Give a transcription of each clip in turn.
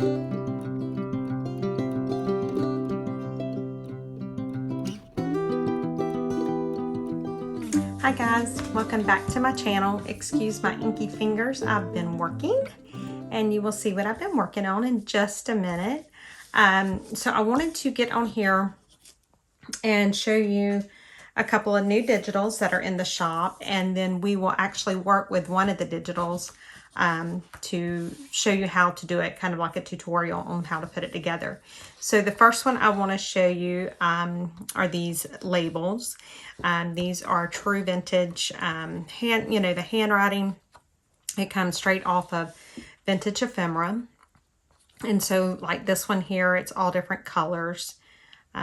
Hi guys, welcome back to my channel. Excuse my inky fingers, I've been working and you will see what I've been working on in just a minute. So I wanted to get on here and show you a couple of new digitals that are in the shop, and then we will actually work with one of the digitals to show you how to do it, kind of like a tutorial on how to put it together. So the first one I want to show you are these labels. These are true vintage the handwriting. It comes straight off of vintage ephemera. And so like this one here, it's all different colors.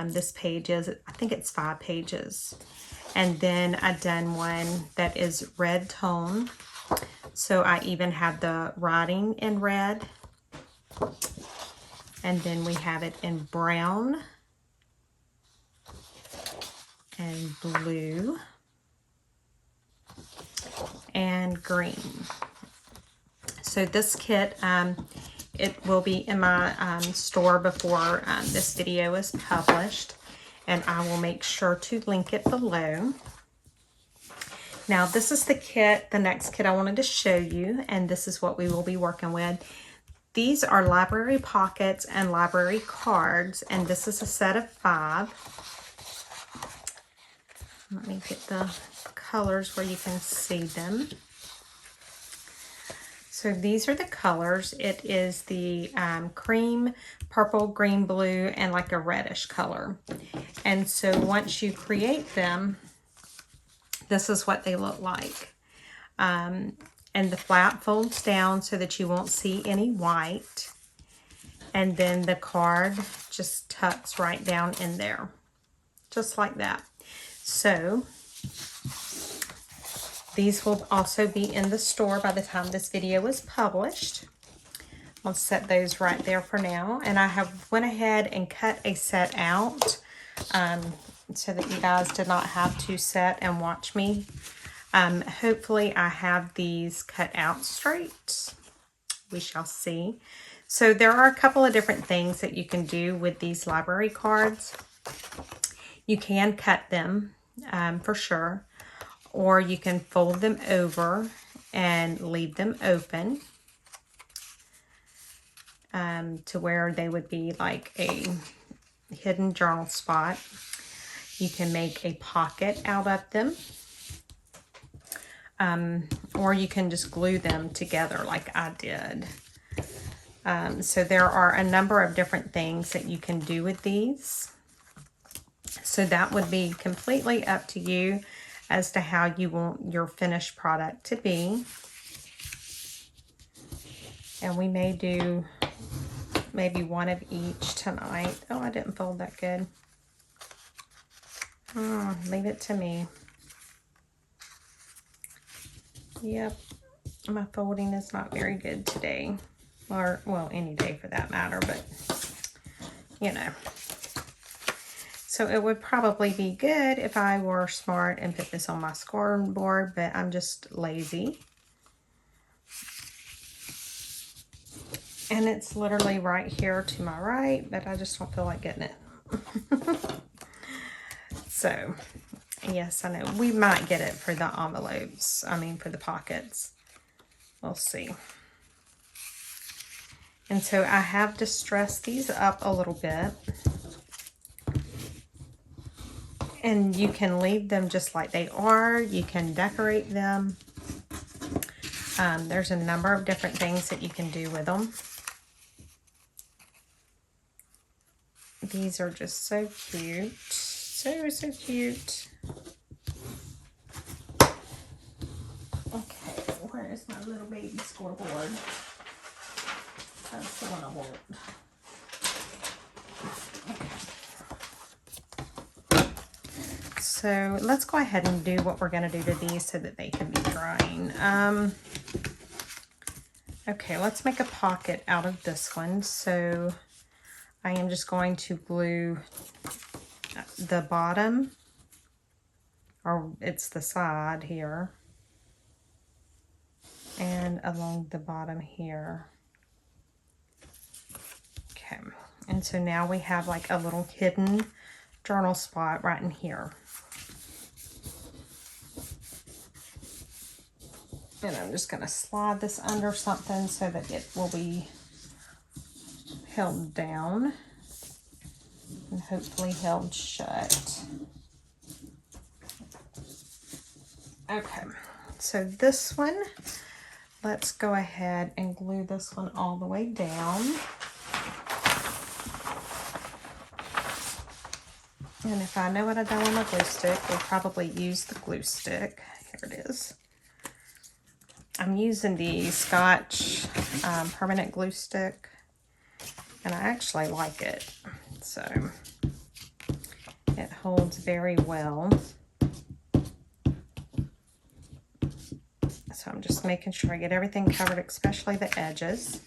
This page is, I think it's 5 pages. And then I've done one that is red tone. So I even have the writing in red. And then we have it in brown and blue and green. So this kit, it will be in my store before this video is published, and I will make sure to link it below. Now this is the kit, the next kit I wanted to show you, and this is what we will be working with. These are library pockets and library cards, and this is a set of 5. Let me get the colors where you can see them. So these are the colors. It is the cream, purple, green, blue, and like a reddish color. And so once you create them, this is what they look like. And the flap folds down so that you won't see any white. And then the card just tucks right down in there, just like that. So these will also be in the store by the time this video is published. I'll set those right there for now. And I have went ahead and cut a set out so that you guys did not have to sit and watch me. Hopefully I have these cut out straight. We shall see. So there are a couple of different things that you can do with these library cards. You can cut them for sure, or you can fold them over and leave them open to where they would be like a hidden journal spot. You can make a pocket out of them, or you can just glue them together like I did. So there are a number of different things that you can do with these. So that would be completely up to you as to how you want your finished product to be. And we may do maybe one of each tonight. Oh, I didn't fold that good. Oh, leave it to me. Yep, my folding is not very good today. Or, well, any day for that matter, but, you know. So it would probably be good if I were smart and put this on my scoreboard, but I'm just lazy. And it's literally right here to my right, but I just don't feel like getting it. So, yes, I know. We might get it for the envelopes. I mean, for the pockets. We'll see. And so I have distressed these up a little bit. And you can leave them just like they are. You can decorate them. There's a number of different things that you can do with them. These are just so cute. So, so cute. Okay, where is my little baby scoreboard? That's the one I want. Okay. So let's go ahead and do what we're going to do to these so that they can be drying. Okay, let's make a pocket out of this one. So I am just going to glue the bottom, or it's the side here, and along the bottom here. And so now we have like a little hidden journal spot right in here. And I'm just going to slide this under something so that it will be held down and hopefully held shut. Okay, so this one, let's go ahead and glue this one all the way down. And if I know what I've done with my glue stick, we'll probably use the glue stick. Here it is. I'm using the Scotch permanent glue stick, and I actually like it. So it holds very well. So I'm just making sure I get everything covered, especially the edges.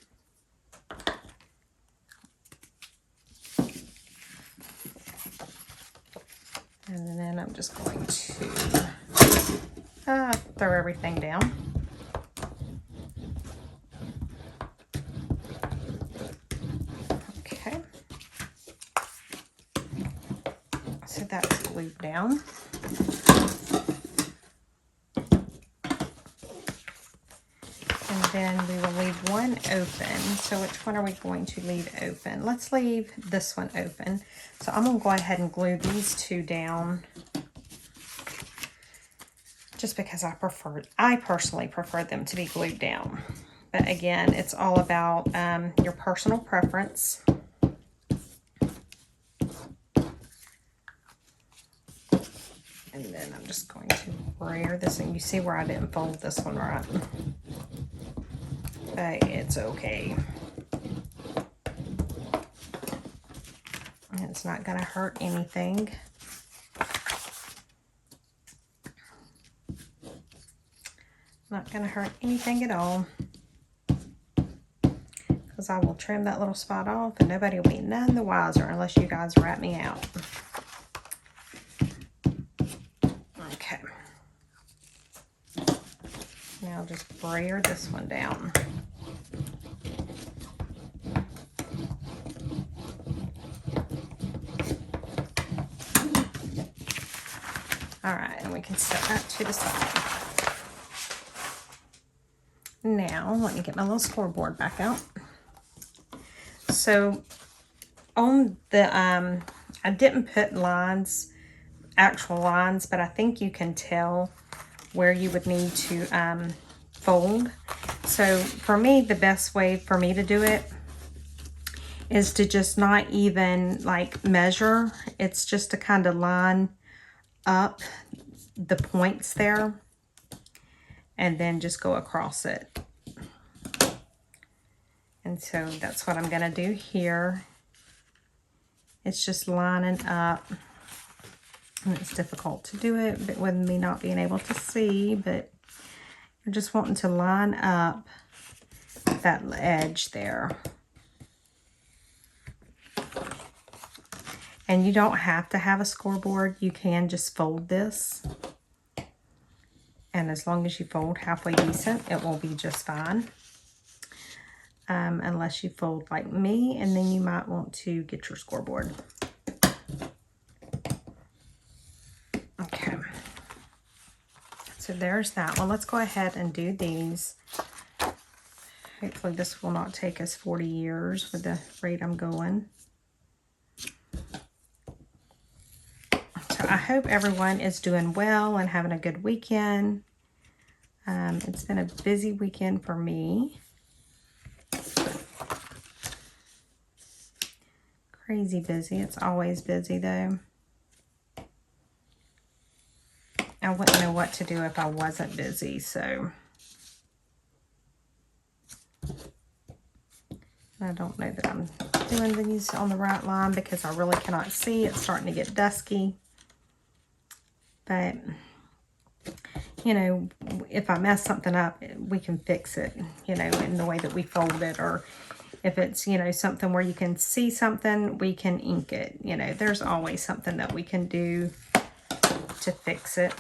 And then I'm just going to throw everything down. Okay. So that's glued down. And then we will leave one open. So which one are we going to leave open? Let's leave this one open. So I'm going to go ahead and glue these two down just because I personally prefer them to be glued down. But again, it's all about your personal preference. And then I'm just going to brayer this, and you see where I didn't fold this one right. But it's okay. And it's not going to hurt anything. Not going to hurt anything at all. Because I will trim that little spot off and nobody will be none the wiser unless you guys rat me out. Okay. Now just brayer this one down. Alright, and we can set that to the side. Now, let me get my little scoreboard back out. So, on the, I didn't put lines, actual lines, but I think you can tell where you would need to fold. So, for me, the best way for me to do it is to just not even like measure. It's just to kind of line up the points there and then just go across it. And so that's what I'm going to do here. It's just lining up. And it's difficult to do it but with me not being able to see, but you're just wanting to line up that edge there. And you don't have to have a scoreboard. You can just fold this. And as long as you fold halfway decent, it will be just fine. Unless you fold like me, and then you might want to get your scoreboard. Okay. So there's that one. Let's go ahead and do these. Hopefully this will not take us 40 years with the rate I'm going. So I hope everyone is doing well and having a good weekend. It's been a busy weekend for me. Crazy busy. It's always busy though. I wouldn't know what to do if I wasn't busy, so I don't know that I'm doing these on the right line because I really cannot see. It's starting to get dusky. But, you know, if I mess something up, we can fix it, you know, in the way that we fold it. Or if it's, you know, something where you can see something, we can ink it. You know, there's always something that we can do to fix it.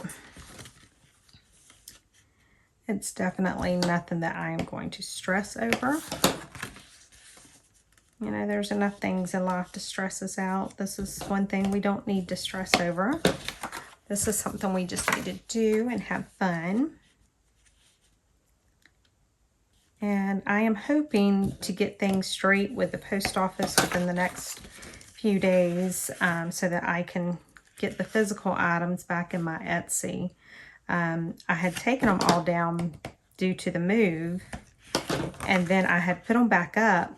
It's definitely nothing that I am going to stress over. You know, there's enough things in life to stress us out. This is one thing we don't need to stress over. This is something we just need to do and have fun. And I am hoping to get things straight with the post office within the next few days, so that I can get the physical items back in my Etsy. I had taken them all down due to the move, and then I had put them back up.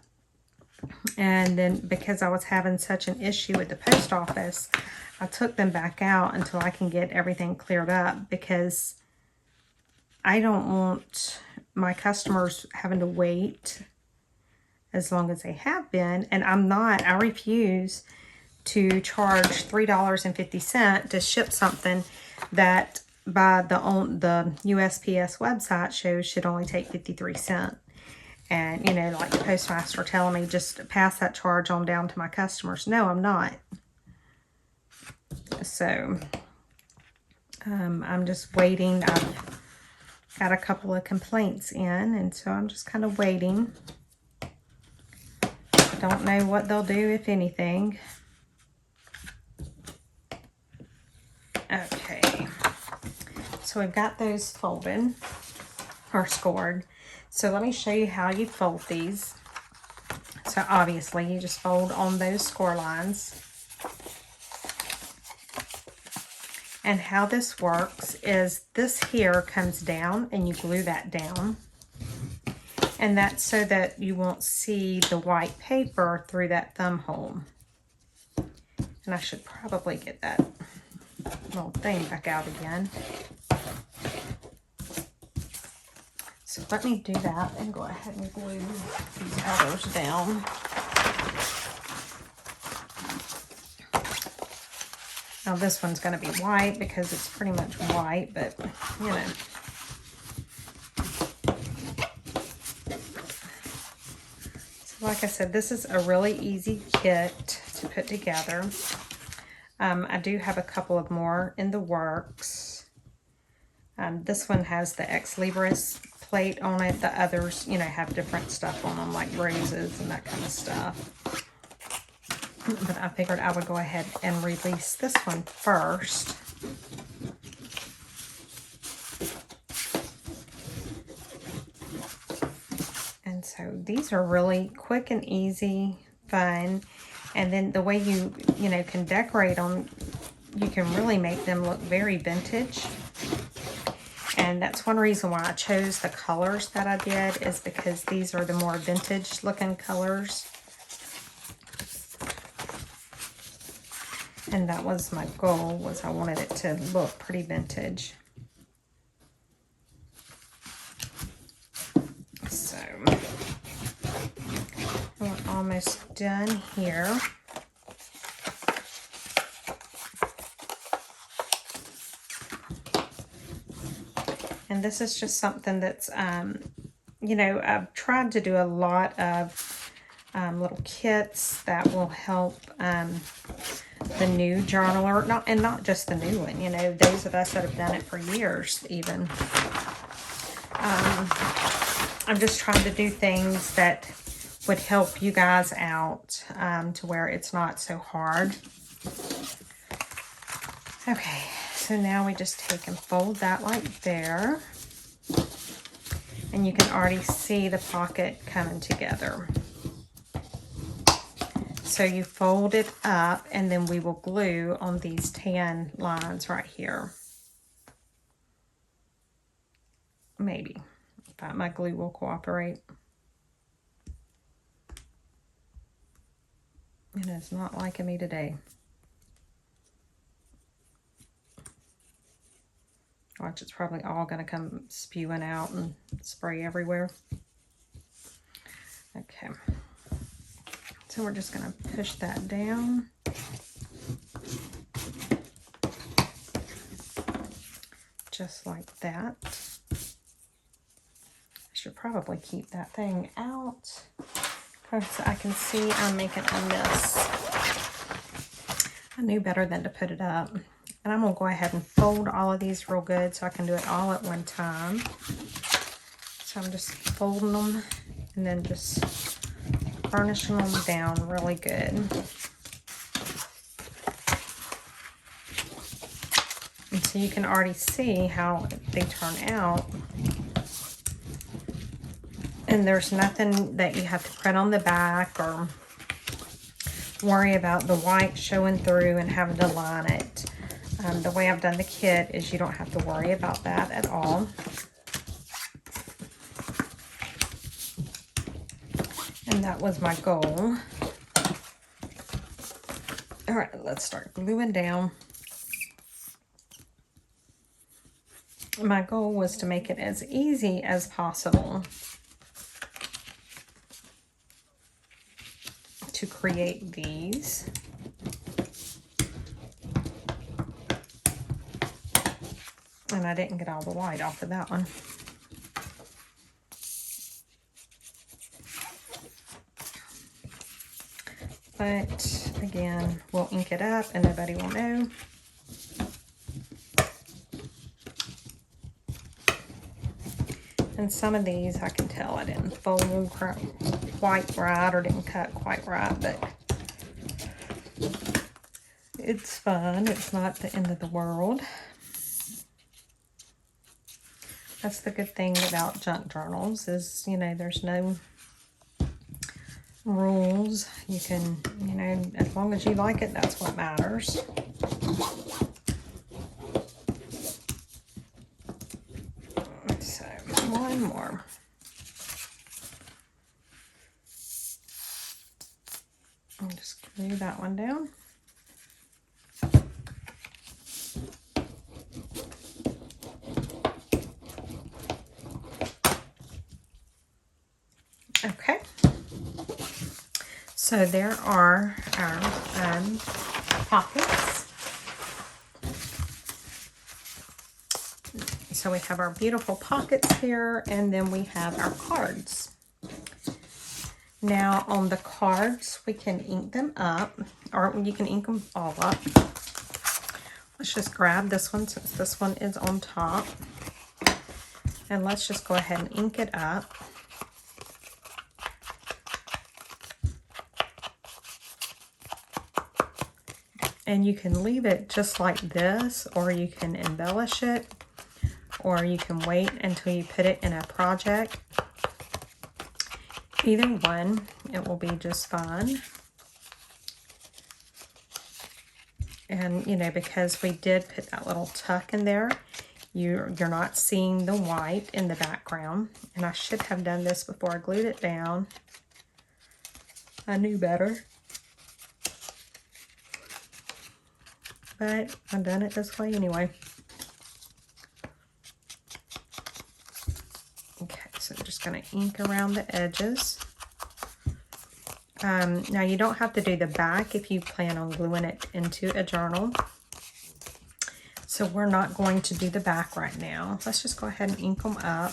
And then because I was having such an issue with the post office, I took them back out until I can get everything cleared up, because I don't want my customers having to wait as long as they have been. And I refuse to charge $3.50 to ship something that by the USPS website shows should only take 53 cents. And, you know, like the postmaster telling me just pass that charge on down to my customers. No, I'm not. So, I'm just waiting. I've got a couple of complaints in, and so I'm just kind of waiting. I don't know what they'll do, if anything. Okay. So we've got those folded or scored. So let me show you how you fold these. So obviously you just fold on those score lines. And how this works is this here comes down and you glue that down. And that's so that you won't see the white paper through that thumb hole. And I should probably get that little thing back out again. So let me do that and go ahead and glue these others down. Now this one's going to be white because it's pretty much white, but you know. So like I said, this is a really easy kit to put together. I do have a couple of more in the works. This one has the Ex Libris plate on it. The others, you know, have different stuff on them, like roses and that kind of stuff. But I figured I would go ahead and release this one first. And so these are really quick and easy, fun. And then the way you know, can decorate them, you can really make them look very vintage. And that's one reason why I chose the colors that I did, is because these are the more vintage looking colors. And that was my goal, was I wanted it to look pretty vintage. So, we're almost done here. And this is just something that's, you know, I've tried to do a lot of little kits that will help the new journaler, not just the new one, you know, those of us that have done it for years even. I'm just trying to do things that would help you guys out, to where it's not so hard. Okay, so now we just take and fold that like there. And you can already see the pocket coming together. So you fold it up, and then we will glue on these tan lines right here. Maybe, if my glue will cooperate. It is not liking me today. Watch, it's probably all going to come spewing out and spray everywhere. Okay. So we're just going to push that down. Just like that. I should probably keep that thing out, because I can see I'm making a mess. I knew better than to put it up. And I'm going to go ahead and fold all of these real good so I can do it all at one time. So I'm just folding them and then just burnishing them down really good. And so you can already see how they turn out. And there's nothing that you have to print on the back or worry about the white showing through and having to line it. The way I've done the kit is you don't have to worry about that at all. And that was my goal. All right, let's start gluing down. My goal was to make it as easy as possible to create these. And I didn't get all the white off of that one. But again, we'll ink it up and nobody will know. And some of these I can tell I didn't fold quite right or didn't cut quite right, but it's fine. It's not the end of the world. That's the good thing about junk journals is, you know, there's no rules. You can, you know, as long as you like it, that's what matters. So, one more. I'll just glue that one down. Okay, so there are our pockets. So we have our beautiful pockets here, and then we have our cards. Now on the cards, we can ink them up, or you can ink them all up. Let's just grab this one since this one is on top. And let's just go ahead and ink it up. And you can leave it just like this, or you can embellish it, or you can wait until you put it in a project. Either one, it will be just fine. And, you know, because we did put that little tuck in there, you're not seeing the white in the background. And I should have done this before I glued it down. I knew better. But I've done it this way anyway. Okay, so I'm just going to ink around the edges. Now you don't have to do the back if you plan on gluing it into a journal. So we're not going to do the back right now. Let's just go ahead and ink them up.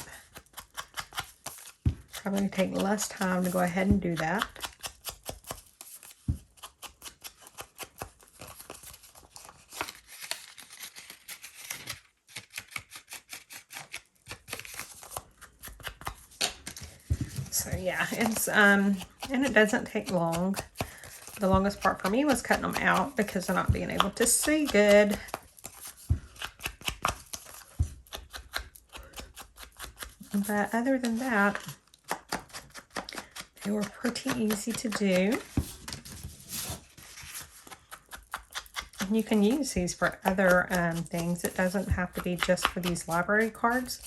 Probably take less time to go ahead and do that. So yeah, it's and it doesn't take long. The longest part for me was cutting them out because of not being able to see good. But other than that, they were pretty easy to do. And you can use these for other things. It doesn't have to be just for these library cards.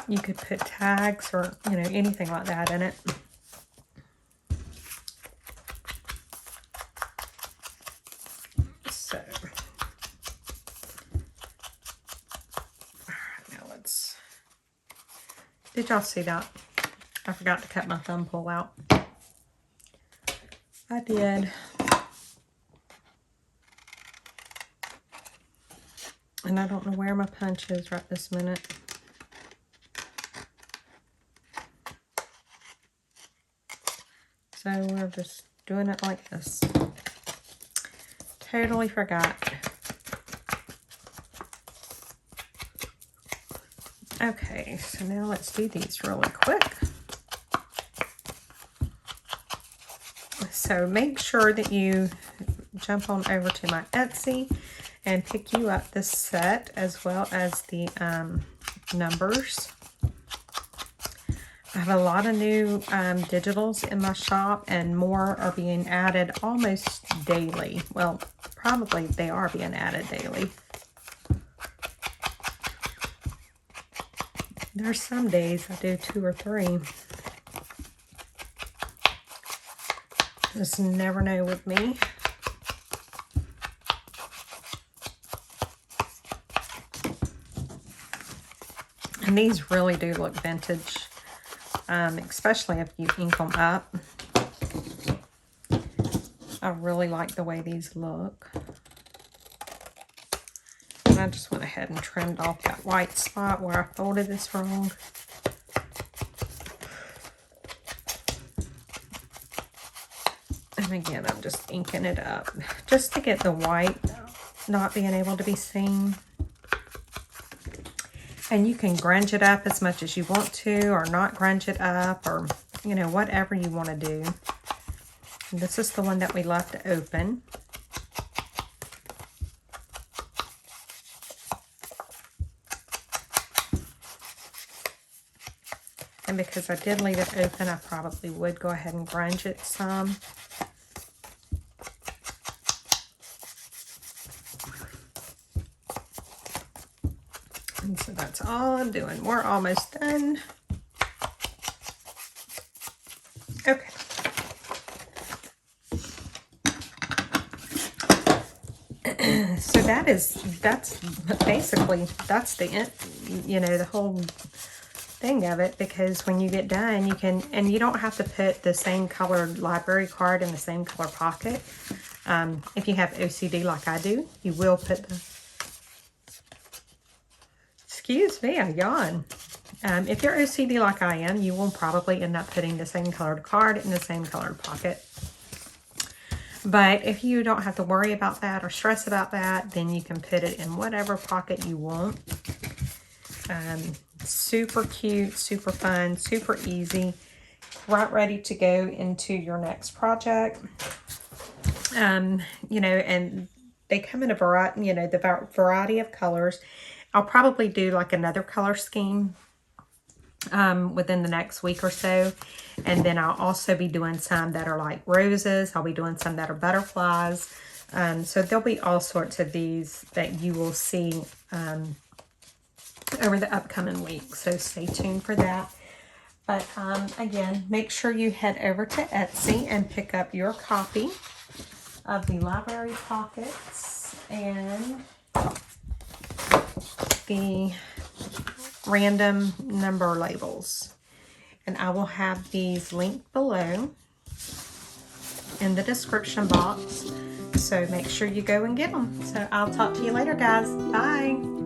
You could put tags or, you know, anything like that in it. So, all right, now let's, did y'all see that? I forgot to cut my thumb pull out. I did. And I don't know where my punch is right this minute. So we're just doing it like this. Totally forgot. Okay, so now let's do these really quick. So make sure that you jump on over to my Etsy and pick you up this set as well as the numbers. I have a lot of new digitals in my shop, and more are being added almost daily. Well, probably they are being added daily. There's some days I do 2 or 3. Just never know with me. And these really do look vintage, especially if you ink them up. I really like the way these look. And I just went ahead and trimmed off that white spot where I folded this wrong. And again, I'm just inking it up just to get the white not being able to be seen. And you can grunge it up as much as you want to, or not grunge it up, or, you know, whatever you want to do. And this is the one that we left open. And because I did leave it open, I probably would go ahead and grunge it some. And so that's all I'm doing. We're almost done. Okay. So that's basically, that's the end, you know, the whole thing of it, because when you get done, you can, and you don't have to put the same colored library card in the same color pocket. If you have OCD like I do, you will put the, excuse me, I yawn. If you're OCD like I am, you will probably end up putting the same colored card in the same colored pocket. But if you don't have to worry about that or stress about that, then you can put it in whatever pocket you want. Super cute, super fun, super easy. Right ready to go into your next project. You know, and they come in a variety, you know, the variety of colors. I'll probably do like another color scheme within the next week or so. And then I'll also be doing some that are like roses. I'll be doing some that are butterflies. So there'll be all sorts of these that you will see over the upcoming week. So stay tuned for that. But again, make sure you head over to Etsy and pick up your copy of the library pockets and the random number labels. And I will have these linked below in the description box. So make sure you go and get them. So I'll talk to you later, guys. Bye.